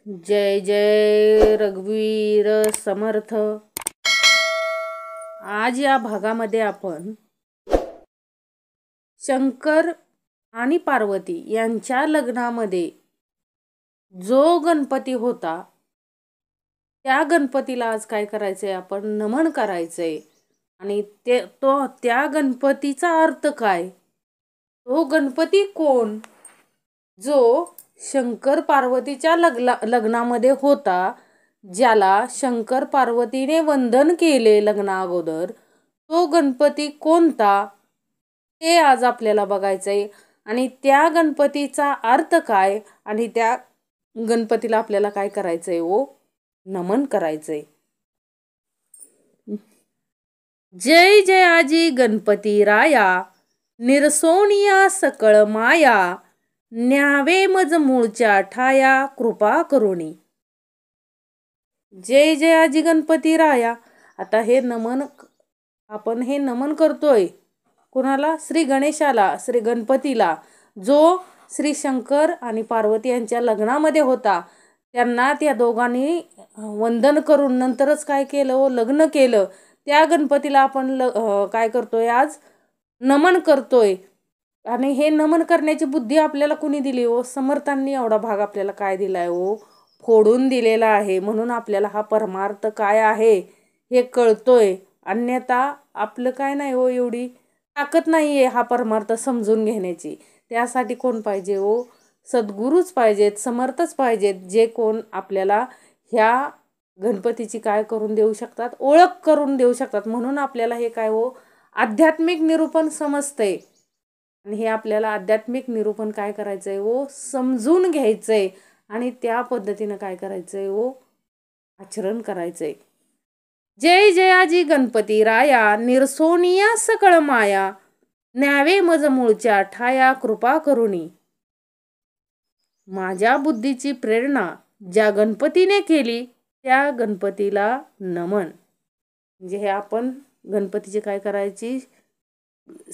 जय जय रघुवीर समर्थ। आज या भागामध्ये आपण शंकर आणि पार्वती यांच्या लग्नामध्ये जो गणपती होता त्या गणपतीला आज काय करायचंय, आपण नमन करायचंय। आणि त्या गणपतीचा अर्थ काय, तो गणपती कोण, जो शंकर पार्वतीच्या लग्नामध्ये होता, ज्याला शंकर पार्वतीने वंदन केले लग्ना अगोदर, तो गणपती कोणता ते आज आपल्याला बघायचंय। आणि त्या गणपतीचा अर्थ काय, आणि त्या गणपतीला आपल्याला काय करायचंय, नमन करायचंय। जय जय आजी गणपती राया, निरसोनिया सकळ माया, न्यावे मज मूळच्या ठाया कृपा करुणी। जय जय आजी गणपती राया। आता आपण हे नमन करतोय कुणाला? श्री गणेशाला, श्री गणपतीला, जो श्री शंकर आणि पार्वती यांच्या लग्नामध्ये होता। त्यांना त्या दोघांनी वंदन करून नंतरच काय केलं, लग्न केलं। त्या गणपतीला आपण काय करतोय, आज नमन करतोय। आणि हे नमन करण्याची बुद्धी आपल्याला कुणी दिली? समर्थांनी एवढा भाग आपल्याला काय दिलाय, फोडून दिलेला आहे। म्हणून आपल्याला हा परमार्थ काय आहे हे कळतोय। अन्यथा आपलं काय नाही, एवढी ताकद नाहीये हा परमार्थ समजून घेण्याची। त्यासाठी कोण पाहिजे? सद्गुरूच पाहिजेत, समर्थच पाहिजेत, जे कोण आपल्याला ह्या गणपतीची काय करून देऊ शकतात, ओळख करून देऊ शकतात। म्हणून आपल्याला हे काय, आध्यात्मिक निरूपण समजतंय। आणि हे आपल्याला आध्यात्मिक निरूपण काय करायचंय, समजून घ्यायचंय। आणि त्या पद्धतीनं काय करायचंय, आचरण करायचंय। जय जय आजी गणपती राया, निरसोनिया सकळ माया, न्यावे मज मूळच्या ठाया कृपा करुणी। माझ्या बुद्धीची प्रेरणा ज्या गणपतीने केली, त्या गणपतीला नमन। म्हणजे हे आपण गणपतीची काय करायची,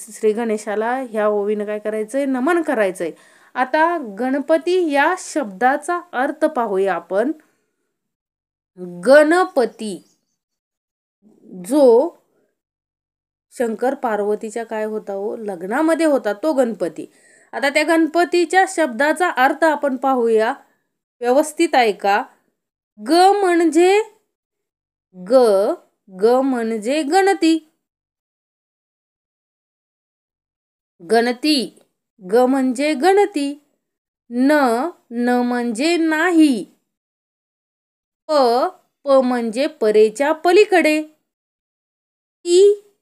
श्री गणेशाला ह्या ओवीनं काय करायचंय, नमन करायचंय। आता गणपती या शब्दाचा अर्थ पाहूया आपण। गणपती, जो शंकर पार्वतीच्या काय होता, लग्नामध्ये होता, तो गणपती। आता त्या गणपतीच्या शब्दाचा अर्थ आपण पाहूया, व्यवस्थित ऐका। ग म्हणजे गणती, गणती, ग म्हणजे गणती। न म्हणजे नाही, प म्हणजे परेच्या पलीकडे,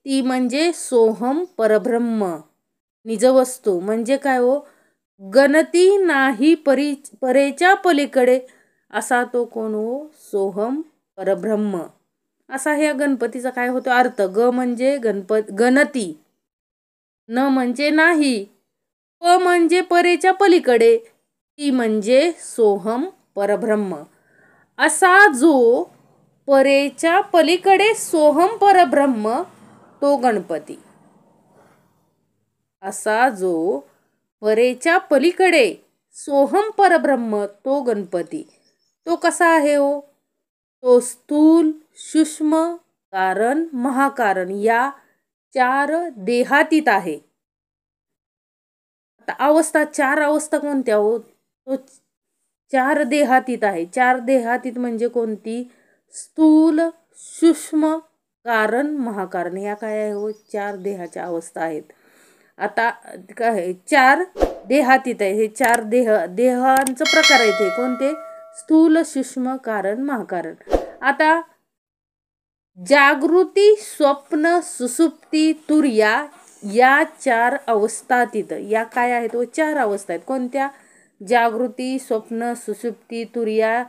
ती म्हणजे सोहम परब्रह्म निजवस्तू। म्हणजे काय, गणती नाही परेच्या पलीकडे, असा तो कोण, सोहम परब्रह्म। असा ह्या गणपतीचा काय होतो अर्थ। ग म्हणजे गणती, न म्हणजे नाही, प म्हणजे परेच्या पलीकडे, ती म्हणजे सोहम परब्रह्म। असा जो परेच्या पलीकडे सोहम परब्रह्म, तो गणपती। असा जो परेच्या पलीकडे सोहम परब्रह्म, तो गणपती। तो कसा आहे, तो स्थूल, सूक्ष्म, कारण, महाकारण या 4 देहातीत आहे। आता अवस्था, 4 अवस्था कोणत्या, तो 4 देहातीत आहे। 4 देहातीत म्हणजे कोणती? स्थूल, सूक्ष्म, कारण, महाकारण, ह्या काय आहे, 4 देहाच्या अवस्था आहेत। आता काय 4 देहातीत आहे, हे 4 देहांचं प्रकार आहेत। हे कोणते? स्थूल, सूक्ष्म, कारण, महाकारण। आता जागृती, स्वप्न, सुषुप्ती, तुर्या या 4 अवस्थातीत या काय आहेत, 4 अवस्था आहेत। कोणत्या? जागृती, स्वप्न, सुषुप्ती, तुर्या।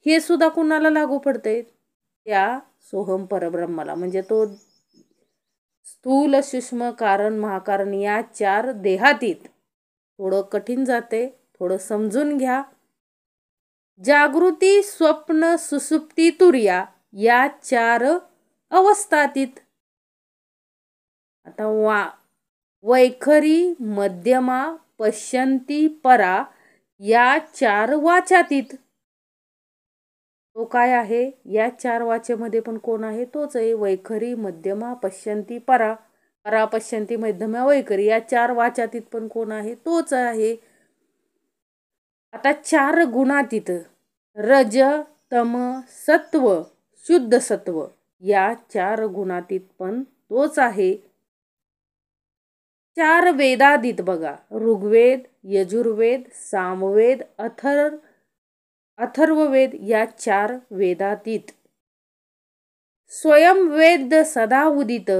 हे सुद्धा कुणाला लागू पडते? त्या सोहम परब्रह्माला। म्हणजे तो स्थूल, सूक्ष्म, कारण, महाकारण या 4 देहातीत। थोडं कठीण जाते, थोडं समजून घ्या। जागृती, स्वप्न, सुषुप्ती, तुर्या या 4 अवस्थातीत। आता वैखरी, मध्यमा, पश्यंती, परा या चार वाच्यातीत तो काय आहे? या चार वाचेमध्ये पण कोण आहे? तोच आहे. वैखरी, मध्यमा, पश्यंती, परा. परा, पश्यंती, मध्यमा, वैखरी या चार वाच्यातीत पण कोण आहे? तोच आहे. आता चार गुणातीत रज, तम, सत्व, शुद्ध सत्व या चार गुणातीत पण तोच आहे. चार वेदातीत बघा, ऋग्वेद, यजुर्वेद, सामवेद, अथर्ववेद या चार वेदातीत. स्वयंवेद सदा उदित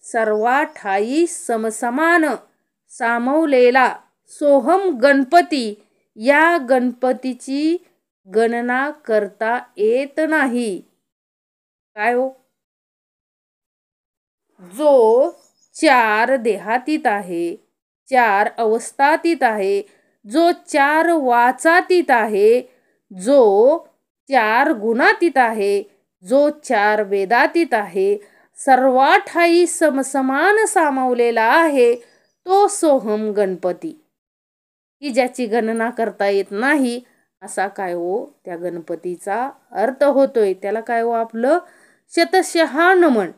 सर्वाठाई समसमान सामवलेला सोहम गणपती या गणपतीची गणना करता येत नाही. काय हो? जो चार देहातीत आहे, चार अवस्थातीत आहे, जो चार वाचातीत आहे, जो चार गुणातीत आहे, जो चार वेदातीत आहे, सर्वाठाई समसमान सामावलेला आहे, तो सोहम गणपती की ज्याची गणना करता येत नाही असा काय हो त्या गणपतीचा अर्थ होतोय. त्याला काय हो आपलं शतशः नमन.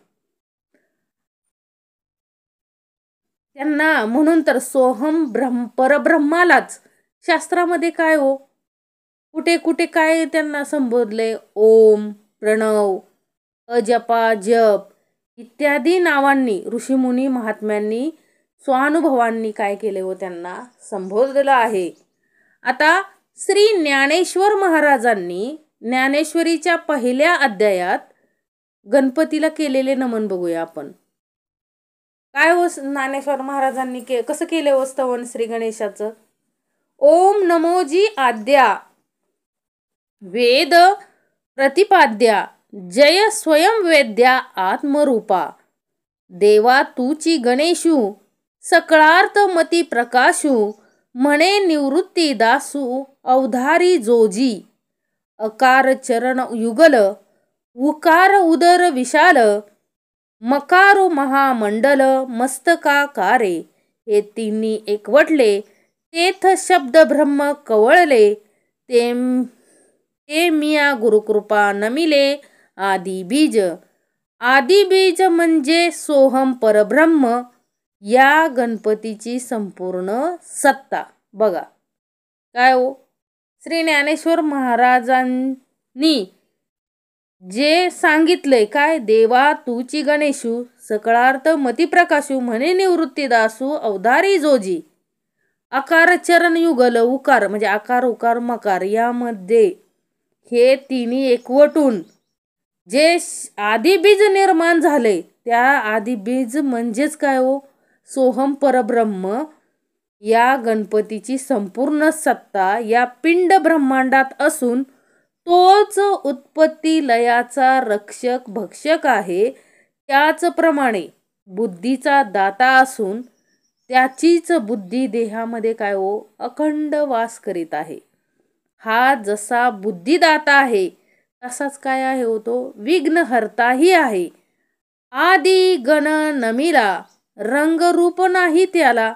त्यांना म्हणून तर सोहम परब्रह्मालाच शास्त्रामध्ये काय हो कुठे कुठे काय त्यांना संबोधले? ओम, प्रणव, अजपा, जप इत्यादी नावांनी ऋषीमुनी महात्म्यांनी स्वानुभवांनी काय केले हो त्यांना संबोधलं आहे. आता श्री ज्ञानेश्वर महाराजांनी ज्ञानेश्वरीच्या पहिल्या अध्यायात गणपतीला केलेले नमन बघूया आपण. काय हो ज्ञानेश्वर महाराजांनी कसं केले हो स्तवन श्री गणेशाचं? ओम नमोजी आद्या वेद प्रतिपाद्या जय स्वयंवेद्या आत्मरूपा देवा तूची गणेशू सकळार्थ मती प्रकाशू म्हणे निवृत्ती दासू अवधारी जोजी अकार चरण युगल उकार उदर विशाल मकारो महामंडल मस्तकाकारे हे तिन्ही एकवटले तेथ शब्द ब्रह्म कवळले ते मिया गुरुकृपा नमिले आदी बीज म्हणजे सोहम परब्रह्म या गणपतीची संपूर्ण सत्ता. बघा काय हो श्री ज्ञानेश्वर महाराजांनी जे सांगितलंय काय? देवा तूची गणेशू सकळार्थ मती प्रकाशू म्हणे निवृत्ती दासू अवधारी जोजी आकार चरण युगल उकार म्हणजे आकार उकार मकार यामध्ये हे तिन्ही एकवटून जे आदिबीज निर्माण झाले त्या आदिबीज म्हणजेच काय हो सोहम परब्रह्म या गणपतीची संपूर्ण सत्ता या पिंड ब्रह्मांडात असून तोच उत्पत्ती लयाचा रक्षक भक्षक आहे. त्याचप्रमाणे बुद्धीचा दाता असून त्याचीच बुद्धी देहामध्ये काय हो अखंड वास करीत आहे. हा जसा बुद्धिदाता आहे तसाच काय आहे हो तो विघ्नहर्ताही आहे. आदी गण नमिला रंगरूप नाही त्याला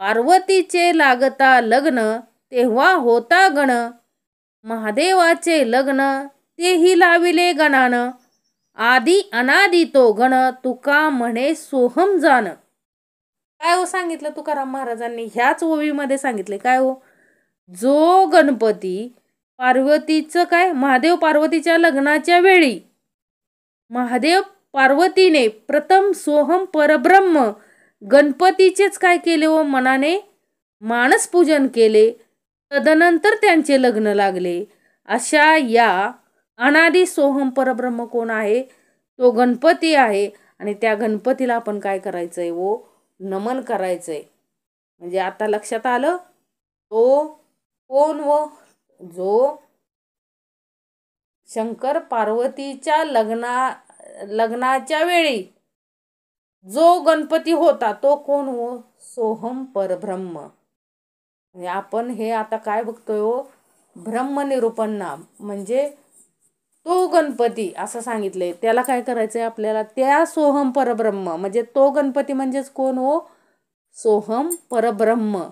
पार्वतीचे लागता लग्न तेव्हा होता गण महादेवाचे लग्न तेही लाविले गणान आदी अनादी तो गण तुका म्हणे सोहम जान. काय हो सांगितलं तुकाराम महाराजांनी ह्याच ओवीमध्ये सांगितले काय हो जो गणपती पार्वतीचं काय महादेव पार्वतीच्या लग्नाच्या वेळी महादेव पार्वतीने प्रथम सोहम परब्रह्म गणपतीचेच काय केले हो मनाने मानस पूजन केले. तदनंतर त्यांचे लग्न लागले. अशा या अनादी सोहम परब्रह्म कोण आहे? तो गणपती आहे. आणि त्या गणपतीला आपण काय करायचंय वो नमन करायचंय. म्हणजे आता लक्षात आलं तो कोण व जो शंकर पार्वतीच्या लग्नाच्या वेळी जो गणपती होता तो कोण हो सोहम परब्रह्म. म्हणजे आपण हे आता काय बघतोय हो ब्रह्मनिरूपण नाम म्हणजे तो गणपती असं सांगितलंय. त्याला काय करायचंय आपल्याला त्या सोहम परब्रह्म म्हणजे तो गणपती म्हणजेच कोण हो सोहम परब्रह्म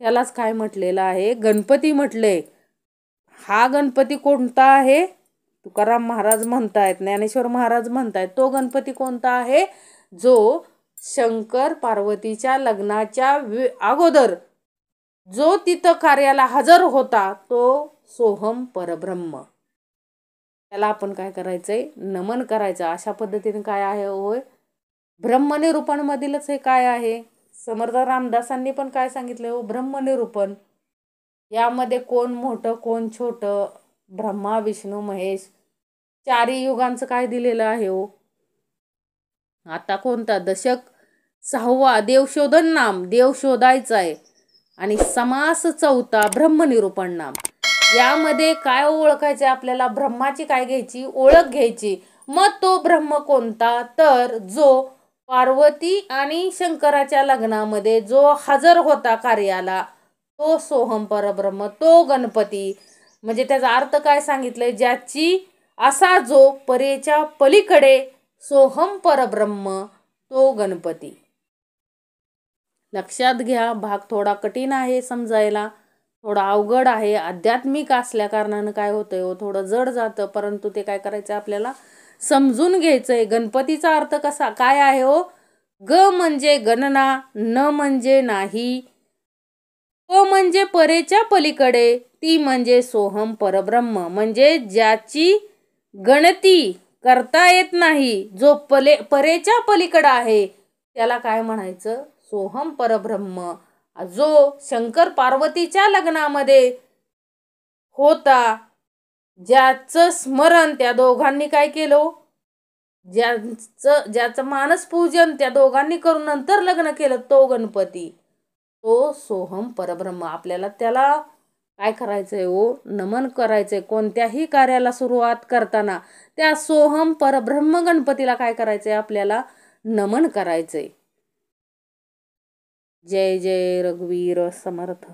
त्यालाच काय म्हटलेलं आहे, गणपती म्हटले. हा गणपती कोणता आहे? तुकाराम महाराज म्हणतायत, ज्ञानेश्वर महाराज म्हणतायत, तो गणपती कोणता आहे? जो शंकर पार्वतीच्या लग्नाच्या अगोदर जो तिथं कार्याला हजर होता, तो सोहम परब्रह्म. त्याला आपण काय करायचंय? नमन करायचं. अशा पद्धतीने काय आहे होय, ब्रह्मनिरूपण मधीलच हे काय आहे. समर्थ रामदासांनी पण काय सांगितलं हो, ब्रह्मनिरूपण. यामध्ये कोण मोठं कोण छोटं, ब्रह्मा विष्णू महेश चारी युगांचं काय दिलेलं आहे हो. आता कोणता दशक 6वा देवशोधन नाम, देव शोधायचा आहे. आणि समास 4था ब्रह्मनिरूपण नाम. यामध्ये काय ओळखायचं आपल्याला? ब्रह्माची काय घ्यायची? ओळख घ्यायची. मग तो ब्रह्म कोणता? तर जो पार्वती आणि शंकराच्या लग्नामध्ये जो हजर होता कार्याला, तो सोहम परब्रह्म, तो गणपती. म्हणजे त्याचा अर्थ काय सांगितलंय? ज्याची असा जो परेच्या पलीकडे सोहम परब्रह्म, तो गणपती. लक्षात घ्या, भाग थोडा कठीण आहे समजायला, थोडा अवघड आहे. आध्यात्मिक असल्या कारणानं काय होतंय हो, थोडं जड जातं. परंतु ते काय करायचं आपल्याला समजून घ्यायचंय. गणपतीचा अर्थ कसा काय आहे हो? ग म्हणजे गणना, न म्हणजे नाही, प म्हणजे परेच्या पलीकडे, ती म्हणजे सोहम परब्रह्म. म्हणजे ज्याची गणती करता येत नाही, जो परेच्या पलीकडे आहे, त्याला काय म्हणायचं? सोहम परब्रह्म. जो शंकर पार्वतीच्या लग्नामध्ये होता, ज्याचं स्मरण त्या दोघांनी काय केलं? ज्याचं मानसपूजन त्या दोघांनी करून नंतर लग्न केलं, तो गणपती, तो सोहम परब्रह्म. आपल्याला त्याला काय करायचंय हो? नमन करायचंय. कोणत्याही कार्याला सुरुवात करताना त्या सोहम परब्रह्म गणपतीला काय करायचंय? आपल्याला नमन करायचंय. जय जय रघुवीर समर्थ.